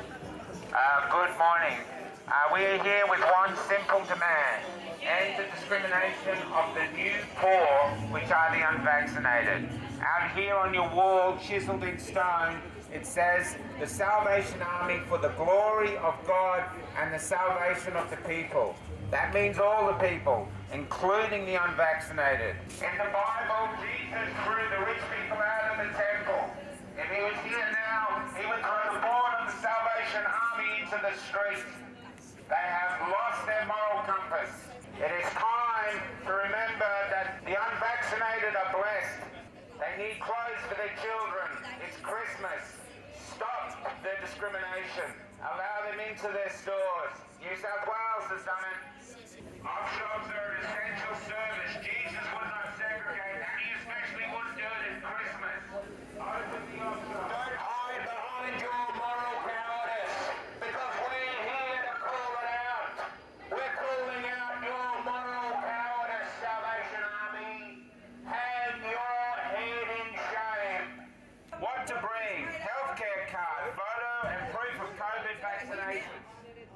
Good morning. We are here with one simple demand: end the discrimination of the new poor, which are the unvaccinated. Out here on your wall, chiseled in stone, it says, "The Salvation Army for the glory of God and the salvation of the people." That means all the people, including the unvaccinated. In the Bible, Jesus threw the rich people out of the temple. If he was here now, he would throw the board of the Salvation Army into the street. They have lost their moral compass. It is time to remember that the unvaccinated are blessed. They need clothes for their children. It's Christmas. Stop their discrimination. Allow them into their stores. New South Wales has done it. Op shops are an essential service. Jesus would not segregate, and he especially wouldn't do it at Christmas. Open the op shop. Don't hide behind your moral cowardice, because we're here to call it out. We're calling out your moral cowardice, Salvation Army. Hang your head in shame. What to bring? Healthcare card, photo and proof of COVID vaccination.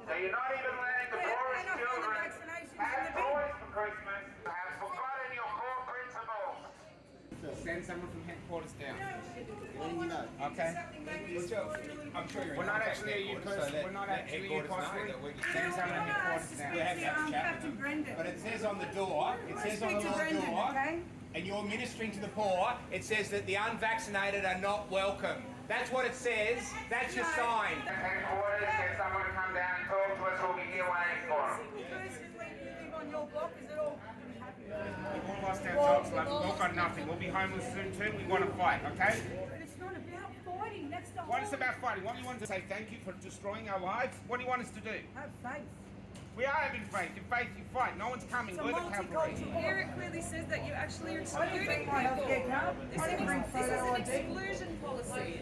So you're not even letting the poorest children have toys for Christmas. You have forgotten your core principles. Send someone from headquarters down. Okay. I'm sure you're. We're not actually a youth person. We're not actually a youth person. Send someone from headquarters down. We have to have a chat with them. But it says on the door, and you're ministering to the poor, it says that the unvaccinated are not welcome. That's what it says. That's your sign. Headquarters, get someone to come down and talk to us. We'll be here waiting for them. You guys live on your block, is it all? We've all lost our jobs, love. We've all got nothing. We'll be homeless soon too. We want to fight, okay? But it's not about fighting, that's the What whole... is about fighting? What do you want to say? Thank you for destroying our lives? What do you want us to do? Have faith. We are having faith. In faith, you fight. No one's coming. It's a We're the cavalry. multicultural. Here it clearly says that you actually are I didn't bring excluding my people. healthcare card. This I didn't bring is an photo ID. exclusion policy.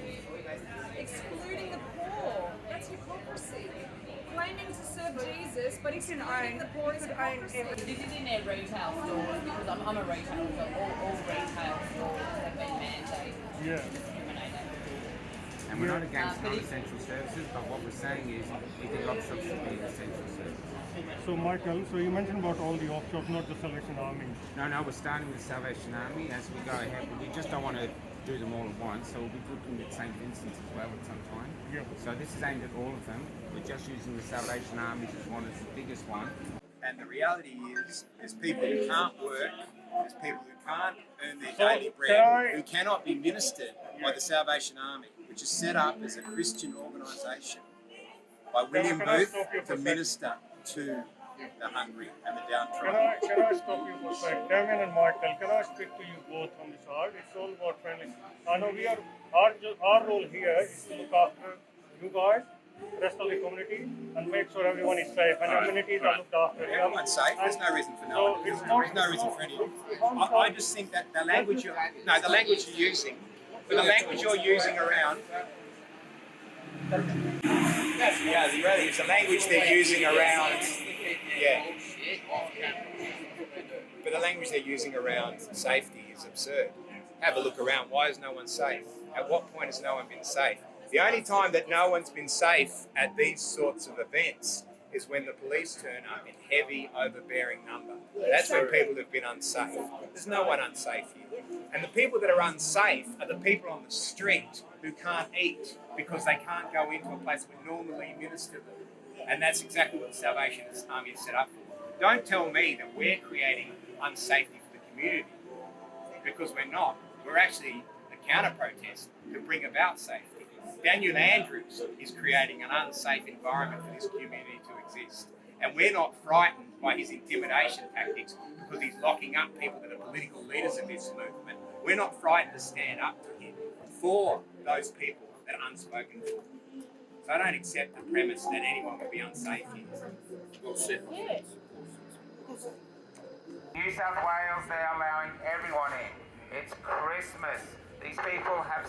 Excluding the poor. That's hypocrisy. Claiming to serve Jesus, but excluding the poor is hypocrisy. This is in their retail stores because I'm a retailer, so all retail stores have been mandated to discriminate. And we're not against non-essential services, but what we're saying is we think op shops should be an essential service. So Michael, so you mentioned about all the op shops, not the Salvation Army. No, we're starting with Salvation Army as we go ahead, but we just don't want to do them all at once, so we'll be looking at St. Vincent's as well at some time. Yeah. So this is aimed at all of them. We're just using the Salvation Army as one as the biggest one. And the reality is, there's people who can't work, there's people who can't earn their daily bread, who cannot be ministered by the Salvation Army, which is set up as a Christian organisation by William Booth to minister to the hungry and the downtrodden. Can I stop you for a second? Damien and Michael, can I speak to you both on this art? It's all about friendly. I know our role here is to look after you guys, rest of the community, and make sure everyone is safe and amenities are looked after. Everyone's safe. There's no reason for no one. There's no reason for anyone. I just think that the language you're using, but the language you're using around. That's the reality. It's the language they're using around. Yeah. But the language they're using around safety is absurd. Have a look around. Why is no one safe? At what point has no one been safe? The only time that no one's been safe at these sorts of events is when the police turn up in heavy, overbearing number. That's when people have been unsafe. There's no one unsafe here. And the people that are unsafe are the people on the street who can't eat because they can't go into a place we normally minister them. And that's exactly what the Salvation Army is set up for. Don't tell me that we're creating unsafety for the community, because we're not. We're actually a counter-protest to bring about safety. Daniel Andrews is creating an unsafe environment for this community to exist. And we're not frightened by his intimidation tactics because he's locking up people that are political leaders of this movement. We're not frightened to stand up to him for those people that are unspoken for. So I don't accept the premise that anyone would be unsafe here. Well said. Yeah. New South Wales, they're allowing everyone in. It's Christmas. These people are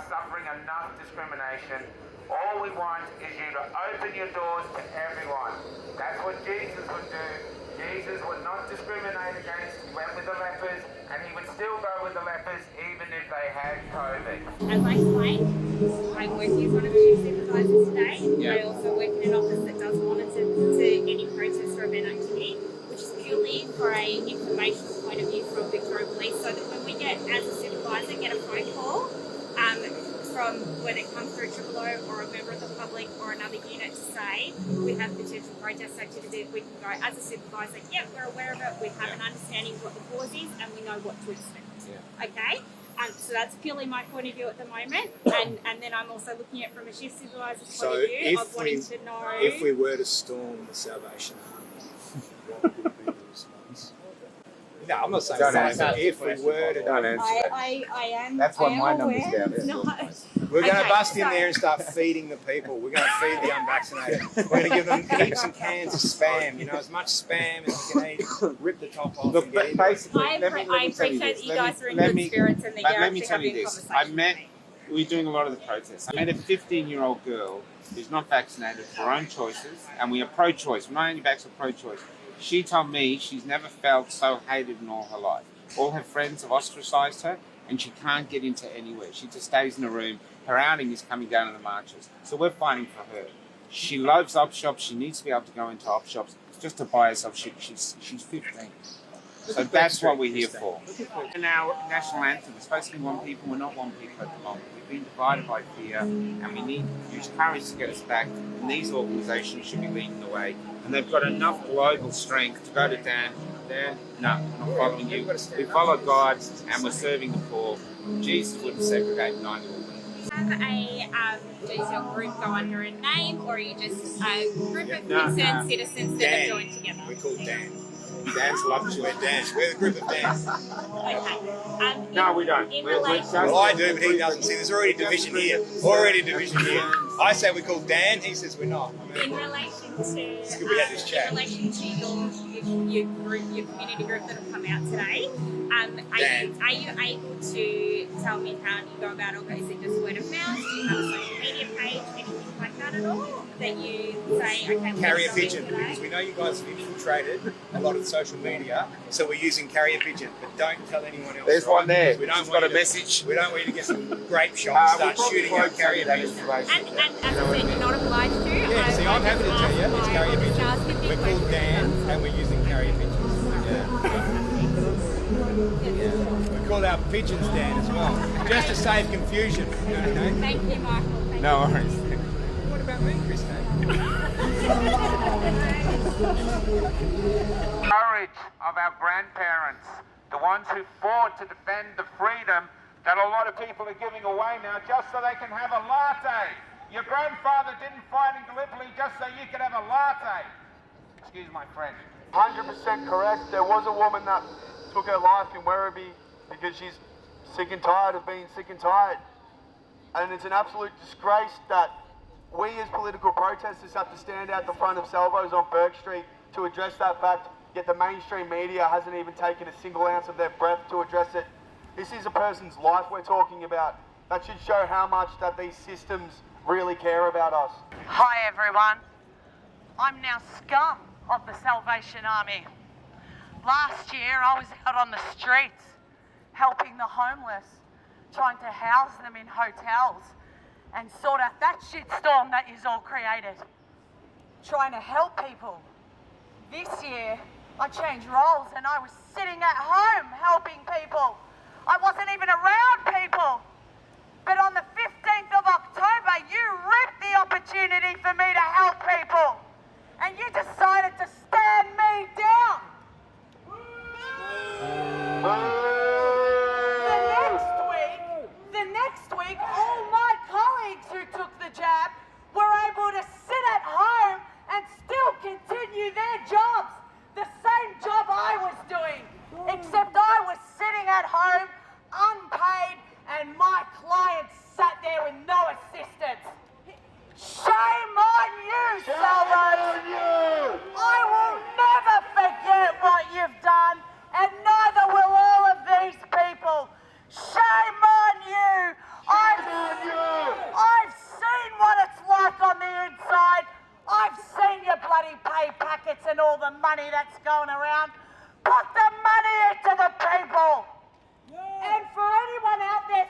suffering enough discrimination. All we want is you to open your doors to everyone. That's what Jesus would do. Jesus would not discriminate against. He went with the lepers, and he would still go with the lepers even if they they had COVID. As I explained, I work as one of the chief supervisors today. Yeah. I also work in an office that does monitor to any protest or event activity, which is purely for a informational point of view from Victoria Police, so that when we get, as a supervisor, get a phone call from when it comes through Triple O or a member of the public or another unit to say we have potential protest activity, we can go as a supervisor, yep, we're aware of it, we have an understanding of what the cause is and we know what to expect. Yeah. Okay? So that's purely my point of view at the moment, and then I'm also looking at it from a shift supervisor's So point of view of if wanting to know. if we were to storm the Salvation Army, what would be the response? No, I'm not saying Don't that, answer but that if we were to, Don't answer that. I am. That's what I am my number's aware. down. No. we're going to Okay, bust in so- there and start feeding the people. We're going to feed the unvaccinated. We're going to give them heaps and cans of spam. You know, as much spam as you can eat. Rip the top off. Look, and but get into it. basically, I let me tell you appreciate this. that you guys are in Let good me- spirits and that but you're let me actually tell you having a this. conversation. We're doing a lot of the protests. I met a 15-year-old girl who's not vaccinated for her own choices, and we are pro-choice. We're not anti-vax, we're pro-choice. She told me she's never felt so hated in all her life. All her friends have ostracized her, and she can't get into anywhere. She just stays in a room. Her outing is coming down to the marches. So we're fighting for her. She loves op shops. She needs to be able to go into op shops just to buy herself shit. She's 15. So that's what we're here for. In our national anthem, we're supposed to be one people, we're not one people at the moment. We've been divided by fear, and we need to use courage to get us back. And these organisations should be leading the way. And they've got enough global strength to go to Dan. Dan, no, we're not following you. We follow God, and we're serving the poor. Jesus wouldn't segregate 9 women. Does your group go under a name, or are you just a group of No, concerned no. citizens that Dan. have joined together? We call Dan. Dan's luxury. We're Dan. We're the group of Dan. Okay. No, we don't. In We're relation, just- Well, I do, but he doesn't. See, there's already division here. Already division here. I say we call Dan. He says we're not. I in mean, relation to good we had this chat. in relation to your group, your community group that have come out today, are you able to tell me how you go about it? Is it just word of mouth? Do you have a social media page, anything like that at all? That you say, okay, we're carrier gonna do pigeon, today? because we know you guys have infiltrated a lot of social media, so we're using carrier pigeon. But don't tell anyone else. There's right? one there. We don't She's want got a you to- message. We don't want you to get some grape shot and start shooting out carrier pigeons. And as I said, you're not obliged to. Yeah, see, I'm happy to tell you, it's carrier pigeon. We're called Dan, and we're using carrier pigeons. Yeah. We call our pigeons Dan as well, just to save confusion. Okay? Thank you, Michael. Thank No worries. What about me, Christine? Courage of our grandparents, the ones who fought to defend the freedom that a lot of people are giving away now just so they can have a latte. Your grandfather didn't fight in Gallipoli just so you could have a latte. Excuse my French. 100% correct. There was a woman that took her life in Werribee because she's sick and tired of being sick and tired. And it's an absolute disgrace that we as political protesters have to stand out the front of Salvos on Burke Street to address that fact, yet the mainstream media hasn't even taken a single ounce of their breath to address it. This is a person's life we're talking about. That should show how much that these systems really care about us. Hi everyone, I'm now scum of the Salvation Army. Last year I was out on the streets helping the homeless, trying to house them in hotels and sort out that shitstorm that you's all created. Trying to help people. This year I changed roles and I was sitting at home helping people. I wasn't even around people. But on the 15th of October, you ripped the opportunity for me to help people. And you decided to stand me down. The next week, all my colleagues who took the jab were able to sit at home and still continue their jobs. The same job I was doing, except I was sitting at home, unpaid, and my clients sat there with no assistance. Shame on you, Salvos! I will never forget what you've done, and neither will all of these people. Shame on you! I've seen what it's like on the inside. I've seen your bloody pay packets and all the money that's going around. Put the money into the people! And for anyone out there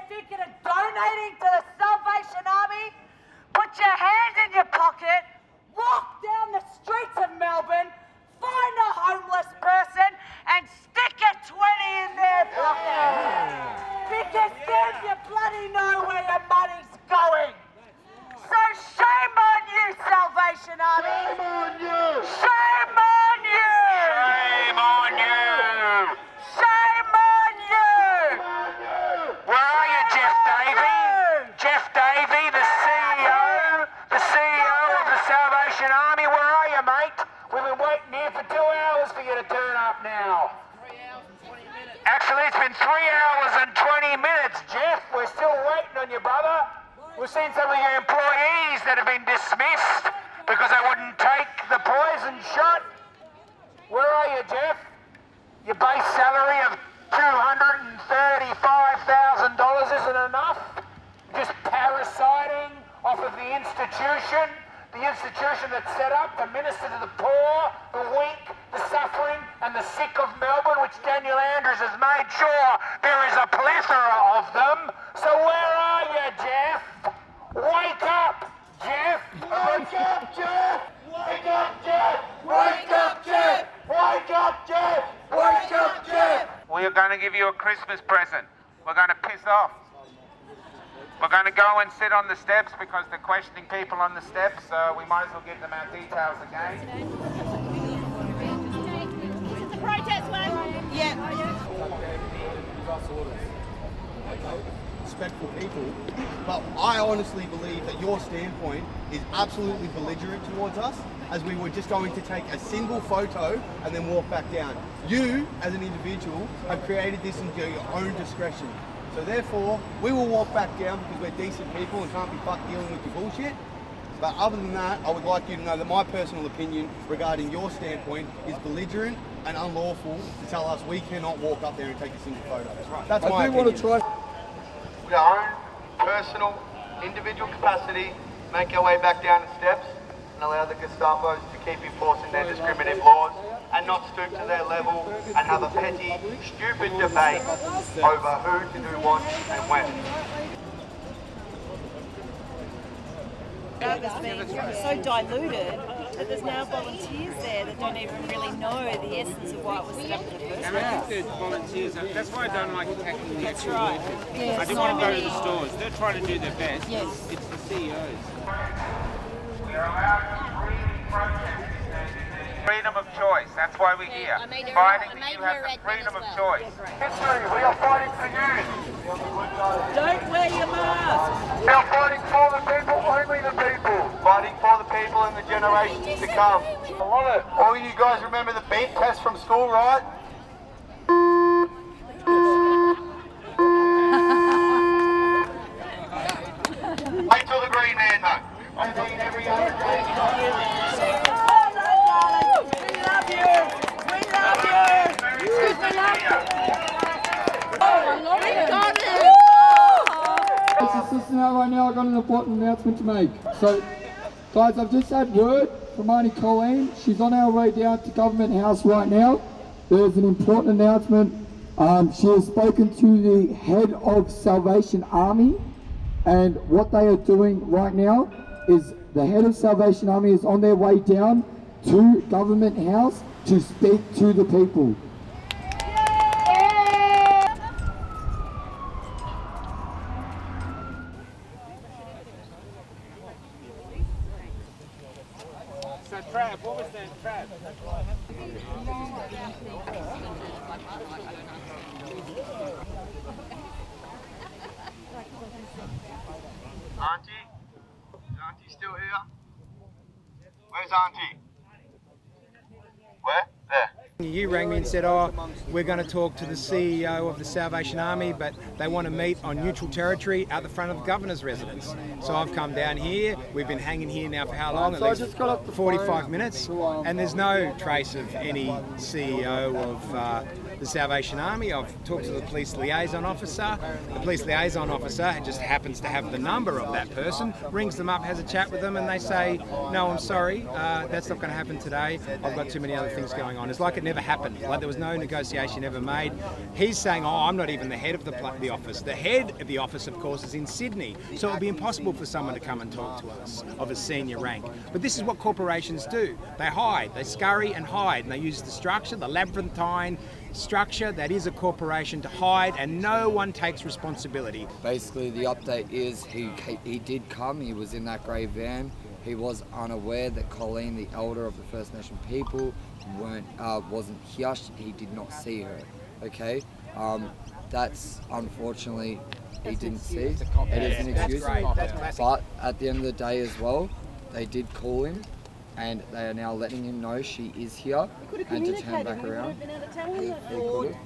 donating to the Salvation Army, put your hand in your pocket, walk down the streets of Melbourne, find a homeless person and stick a 20 in their pocket. Because then you bloody know where your money's going. So shame on you, Salvation Army. Shame on you. Shame on you. Shame on you. Shame on you. Where are you, Jeff Davey? Jeff Davey, the CEO of the Salvation Army. Where are you, mate? We've been waiting here for 2 hours for you to turn up now. 3 hours and 20 minutes. Actually, it's been 3 hours and 20 minutes, Jeff. We're still waiting on you, brother. We've seen some of your employees that have been dismissed because they wouldn't take the poison shot. Where are you, Jeff? Your base salary of $235,000 isn't enough? Just parasiting off of the institution that's set up to minister to the poor, the weak, the suffering and the sick of Melbourne, which Daniel Andrews has made sure there is a plethora of them. So where are you, Jeff? Wake up, Jeff! Wake up, Jeff! Wake up, Jeff! Wake up, Jeff! Wake up, Jeff! Wake up, Jeff! We are going to give you a Christmas present. We're going to piss off. We're going to go and sit on the steps because they're questioning people on the steps, so we might as well give them our details again. The protest one. Respectful people, but I honestly believe that your standpoint is absolutely belligerent towards us, as we were just going to take a single photo and then walk back down. You, as an individual, have created this into your own discretion. So therefore, we will walk back down because we're decent people and can't be fucked dealing with your bullshit. But other than that, I would like you to know that my personal opinion regarding your standpoint is belligerent and unlawful to tell us we cannot walk up there and take a single photo. That's my opinion. want to try. With our own personal, individual capacity, make our way back down the steps and allow the Gestapos to keep enforcing their discriminative laws and not stoop to their level and have a petty, stupid debate over who to do what and when. Has been so diluted that there's now volunteers there that don't even really know the essence of why it was set up in the first And I place. think the volunteers, that's why I don't like attacking the That's actual right. workers. Yeah, I didn't so want to go to many- the stores. They're trying to do their best. Yes. It's the CEOs. We are allowed to freely protest. Freedom of choice. That's why we're here. Fighting that you have the freedom of choice. History. We are fighting for you. Don't wear your mask. We are fighting for the people, only the people. Fighting for the people and the generations to come. I love it. All you guys remember the beep test from school, right? Wait till the green man, though. I mean, every other day. Assistant out right now, I've got an important announcement to make. So, guys, I've just had word from Auntie Colleen. She's on our way down to Government House right now. There's an important announcement. She has spoken to the head of Salvation Army, and what they are doing right now is the head of Salvation Army is on their way down to Government House to speak to the people. So Trav, what was that, Trav? Auntie? Is Auntie still here? Where's Auntie? Where? There. You rang me and said, oh, we're going to talk to the CEO of the Salvation Army, but they want to meet on neutral territory out the front of the governor's residence. So I've come down here. We've been hanging here now for how long? At least 45 minutes. And there's no trace of any CEO the Salvation Army. I've talked to the police liaison officer. The police liaison officer just happens to have the number of that person, rings them up, has a chat with them, and they say, no, I'm sorry, that's not going to happen today. I've got too many other things going on. It's like it never happened, like there was no negotiation ever made. He's saying, oh, I'm not even the head of the office. The head of the office, of course, is in Sydney, so it would be impossible for someone to come and talk to us of a senior rank. But this is what corporations do. They hide, they scurry and hide, and they use the structure, the labyrinthine structure that is a corporation, to hide, and no one takes responsibility. Basically, the update is he did come, he was in that grey van. He was unaware that Colleen, the elder of the First Nation people, wasn't here. He did not see her. Okay, that's unfortunately he didn't see. It is an excuse, but at the end of the day as well, they did call him, and they are now letting him know she is here and to turn back around. He could have.